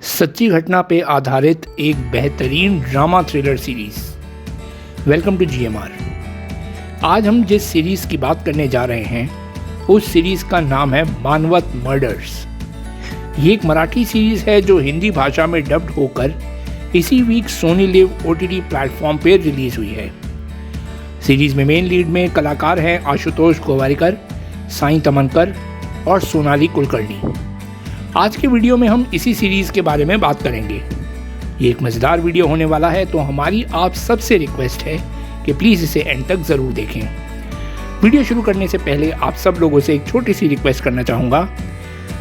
सच्ची घटना पे आधारित एक बेहतरीन drama thriller series. Welcome to GMR। आज हम जिस सीरीज की बात करने जा रहे हैं उस सीरीज का नाम है मानवत मर्डर्स। ये एक मराठी सीरीज है जो हिंदी भाषा में डब्ड होकर इसी week Sony LIV OTT platform पर रिलीज हुई है। सीरीज में मेन लीड में कलाकार हैं आशुतोष गोवारिकर, साईं तमनकर और सोनाली कुलकर्णी। आज के वीडियो में हम इसी सीरीज के बारे में बात करेंगे। ये एक मज़ेदार वीडियो होने वाला है, तो हमारी आप सबसे रिक्वेस्ट है कि प्लीज़ इसे एंड तक ज़रूर देखें। वीडियो शुरू करने से पहले आप सब लोगों से एक छोटी सी रिक्वेस्ट करना चाहूँगा।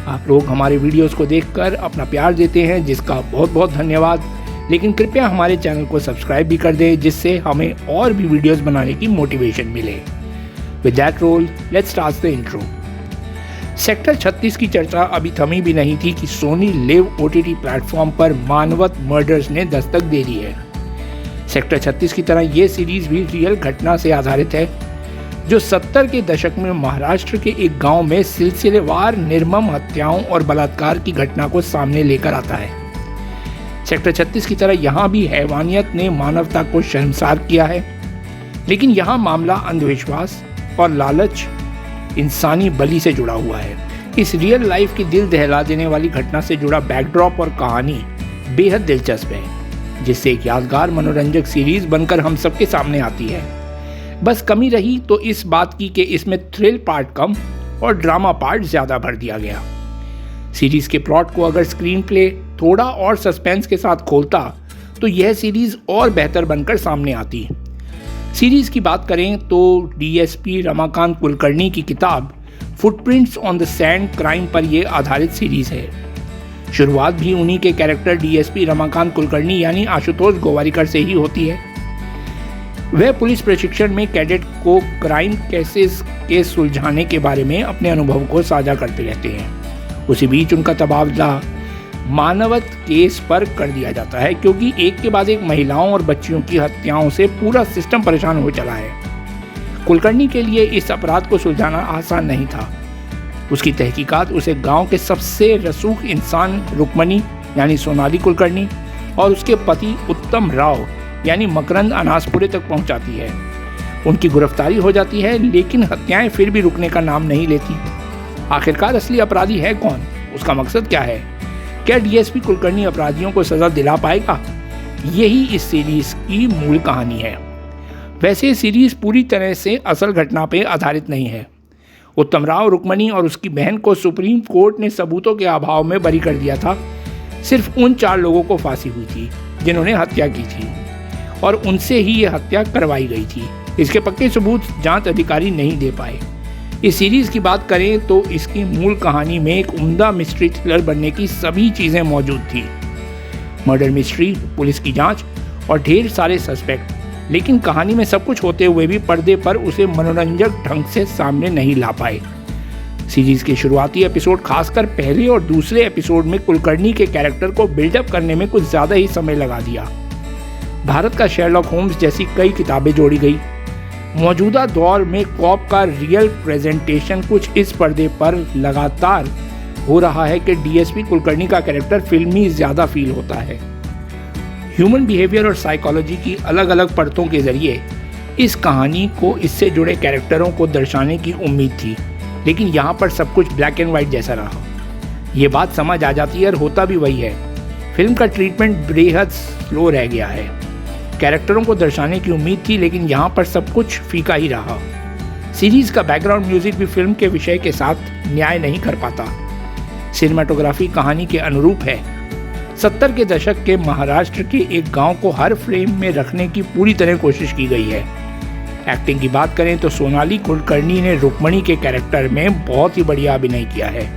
आप लोग हमारे वीडियोस को देखकर अपना प्यार देते हैं, जिसका बहुत बहुत धन्यवाद। लेकिन कृपया हमारे चैनल को सब्सक्राइब भी कर दें, जिससे हमें और भी वीडियोस बनाने की मोटिवेशन मिले। With that role, let's start the intro. Sector 36 की चर्चा अभी थमी भी नहीं थी कि सोनी लिव OTT प्लेटफॉर्म पर मानवत मर्डर्स ने दस्तक दे दी है। सेक्टर 36 की तरह ये सीरीज भी रियल घटना से आधारित है, जो 70 के दशक में महाराष्ट्र के एक गांव में सिलसिलेवार निर्मम हत्याओं और बलात्कार की घटना को सामने लेकर आता है। सेक्टर 36 की तरह यहाँ भी हैवानियत ने मानवता को शर्मसार किया है, लेकिन यहाँ मामला अंधविश्वास और लालच, इंसानी बलि से जुड़ा हुआ है। इस रियल लाइफ की दिल दहला देने वाली घटना से जुड़ा बैकड्रॉप और कहानी बेहद दिलचस्प है, जिससे एक यादगार मनोरंजक सीरीज बनकर हम सबके सामने आती है। बस कमी रही तो इस बात की कि इसमें थ्रिल पार्ट कम और ड्रामा पार्ट ज़्यादा भर दिया गया। सीरीज के प्लॉट को अगर स्क्रीन प्ले थोड़ा और सस्पेंस के साथ खोलता तो यह सीरीज और बेहतर बनकर सामने आती। सीरीज की बात करें तो DSP रमाकांत कुलकर्णी की किताब footprints on the sand crime पर यह आधारित सीरीज है। शुरुआत भी उन्हीं के कैरेक्टर DSP रमाकांत कुलकर्णी यानी आशुतोष गोवारिकर से ही होती है। वह पुलिस प्रशिक्षण में कैडेट को क्राइम केसेस के सुलझाने के बारे में अपने अनुभव को साझा करते रहते हैं। उसी बीच उनका तबादला मानवत केस पर कर दिया जाता है, क्योंकि एक के बाद एक महिलाओं और बच्चियों की हत्याओं से पूरा सिस्टम परेशान हो चला है। कुलकर्णी के लिए इस अपराध को सुलझाना आसान नहीं था। उसकी तहकीकात उसे गांव के सबसे रसूख इंसान रुक्मणी यानी सोनाली कुलकर्णी और उसके पति उत्तम राव यानी मकरंद अनासपुरे तक पहुंचाती है। उनकी गिरफ्तारी हो जाती है, लेकिन हत्याएं फिर भी रुकने का नाम नहीं लेती। आखिरकार असली अपराधी है कौन? उसका मकसद क्या है? क्या DSP कुलकर्णी अपराधियों को सजा दिला पाएगा? यही इस सीरीज की मूल कहानी है। वैसे सीरीज पूरी तरह से असल घटना पर आधारित नहीं है। उत्तम राव रुक्मणी और उसकी बहन को सुप्रीम कोर्ट ने सबूतों के अभाव में बरी कर दिया था। सिर्फ उन 4 लोगों को फांसी हुई थी जिन्होंने हत्या की थी, और उनसे ही ये हत्या करवाई गई थी। इसके पक्के सबूत जांच अधिकारी नहीं दे पाए। इस सीरीज की बात करें तो इसकी मूल कहानी में एक उम्दा मिस्ट्री थ्रिलर बनने की सभी चीज़ें मौजूद थी। मर्डर मिस्ट्री, पुलिस की जांच और ढेर सारे सस्पेक्ट, लेकिन कहानी में सब कुछ होते हुए भी पर्दे पर उसे मनोरंजक ढंग से सामने नहीं ला पाए। सीरीज के शुरुआती एपिसोड, खासकर पहले और दूसरे एपिसोड में कुलकर्णी के कैरेक्टर को बिल्डअप करने में कुछ ज़्यादा ही समय लगा दिया। भारत का शेरलॉक होम्स जैसी कई किताबें जोड़ी गई। मौजूदा दौर में कॉप का रियल प्रेजेंटेशन कुछ इस पर्दे पर लगातार हो रहा है कि DSP कुलकर्णी का कैरेक्टर फिल्मी ज़्यादा फील होता है। ह्यूमन बिहेवियर और साइकोलॉजी की अलग अलग परतों के जरिए इस कहानी को इससे जुड़े कैरेक्टरों को दर्शाने की उम्मीद थी, लेकिन यहाँ पर सब कुछ ब्लैक एंड वाइट जैसा रहा। ये बात समझ आ जाती है और होता भी वही है। फिल्म का ट्रीटमेंट बेहद स्लो रह गया है। कैरेक्टरों को दर्शाने की उम्मीद थी, लेकिन यहाँ पर सब कुछ फीका ही रहा। सीरीज का बैकग्राउंड म्यूजिक भी फिल्म के विषय के साथ न्याय नहीं कर पाता। सिनेमाटोग्राफी कहानी के अनुरूप है। 70 के दशक के महाराष्ट्र के एक गांव को हर फ्रेम में रखने की पूरी तरह कोशिश की गई है। एक्टिंग की बात करें तो सोनाली कुलकर्णी ने रुक्मणी के कैरेक्टर में बहुत ही बढ़िया अभिनय किया है।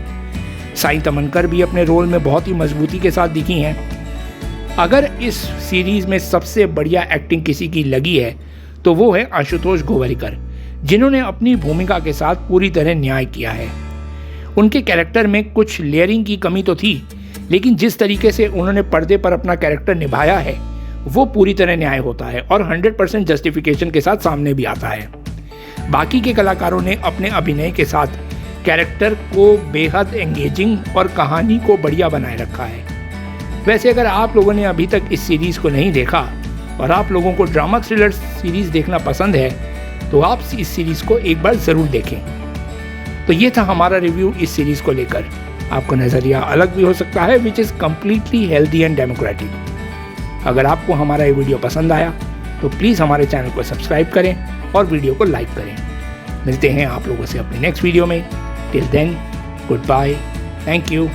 साईं तमनकर भी अपने रोल में बहुत ही मजबूती के साथ दिखी हैं। अगर इस सीरीज में सबसे बढ़िया एक्टिंग किसी की लगी है तो वो है आशुतोष गोवारिकर, जिन्होंने अपनी भूमिका के साथ पूरी तरह न्याय किया है। उनके कैरेक्टर में कुछ लेयरिंग की कमी तो थी, लेकिन जिस तरीके से उन्होंने पर्दे पर अपना कैरेक्टर निभाया है वो पूरी तरह न्याय होता है और 100% जस्टिफिकेशन के साथ सामने भी आता है। बाकी के कलाकारों ने अपने अभिनय के साथ कैरेक्टर को बेहद एंगेजिंग और कहानी को बढ़िया बनाए रखा है। वैसे अगर आप लोगों ने अभी तक इस सीरीज़ को नहीं देखा और आप लोगों को ड्रामा थ्रिलर सीरीज़ देखना पसंद है तो आप इस सीरीज़ को एक बार ज़रूर देखें। तो ये था हमारा रिव्यू इस सीरीज़ को लेकर। आपका नज़रिया अलग भी हो सकता है, which is completely healthy and democratic. अगर आपको हमारा ये वीडियो पसंद आया तो प्लीज़ हमारे चैनल को सब्सक्राइब करें और वीडियो को लाइक करें। मिलते हैं आप लोगों से अपने नेक्स्ट वीडियो में। Till then, good bye, thank you.